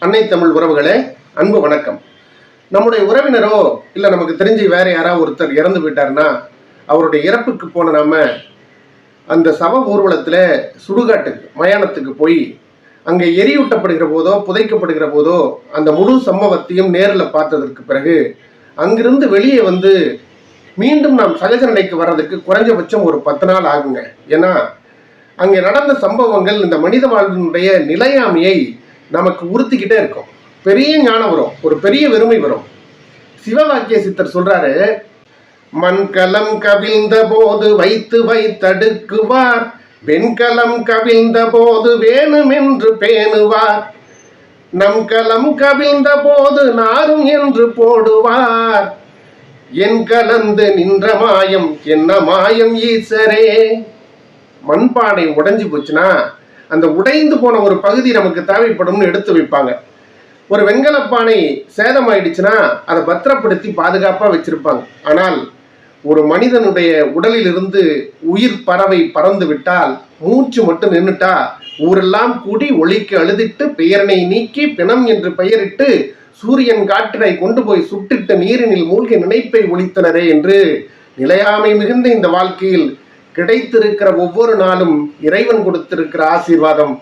அன்னை தமிழ் உறவுகளே, அன்பு வணக்கம். நம்முடைய உறவினரோ இல்லை நமக்கு தெரிஞ்சு வேற யாராவது ஒருத்தர் இறந்து போயிட்டாருன்னா அவருடைய இறப்புக்கு போன நாம அந்த சவ ஊர்வலத்தில் சுடுகாட்டுக்கு மயானத்துக்கு போய் அங்கே எரியூட்டப்படுகிற போதோ புதைக்கப்படுகிற போதோ அந்த முழு சம்பவத்தையும் நேரில் பார்த்ததற்கு பிறகு அங்கிருந்து வெளியே வந்து மீண்டும் நாம் சகஜ நிலைக்கு வர்றதுக்கு குறைஞ்சபட்சம் ஒரு 10 நாள் ஆகுங்க. ஏன்னா அங்கே நடந்த சம்பவங்கள் இந்த மனித வாழ்வினுடைய நிலையாமையை நமக்கு உறுத்திக்கிட்டே இருக்கும். பெரிய ஞானம் வரும், ஒரு பெரிய வெறுமை வரும். சிவவாக்கிய சித்தர் சொல்றாரு, மண்கலம் கவிழ்ந்த போது வைத்து வைத்தடுக்குவார், வெண்கலம் கவிழ்ந்த போது வேணுமென்று பேணுவார், நம் கலம் கவிழ்ந்த போது நாரும் என்று போடுவார், என் கலந்து நின்ற மாயம் என்ன மாயம் ஈசரே. மண்பானை உடைஞ்சு போச்சுன்னா அந்த உடைந்து போன ஒரு பகுதி நமக்கு தேவைப்படும்னு எடுத்து வைப்பாங்க. ஒரு வெண்கலப்பானை சேதமாயிடுச்சுன்னா அதை பத்திரப்படுத்தி பாதுகாப்பாக வச்சிருப்பாங்க. ஆனால் ஒரு மனிதனுடைய உடலிலிருந்து உயிர் பறவை பறந்து விட்டால், மூச்சு மட்டும் நின்றுட்டா, ஊரெல்லாம் கூடி ஒளிக்கு அழுதிட்டு பெயரனை நீக்கி பிணம் என்று பெயரிட்டு சூரியன் காற்றினை கொண்டு போய் சுட்டிட்ட நீரினில் மூழ்கி நினைப்பை ஒழித்தனரே என்று நிலையாமை மிகுந்த இந்த வாழ்க்கையில் கிடைத்திருக்கிற ஒவ்வொரு நாளும் இறைவன் கொடுத்திருக்கிற ஆசீர்வாதம்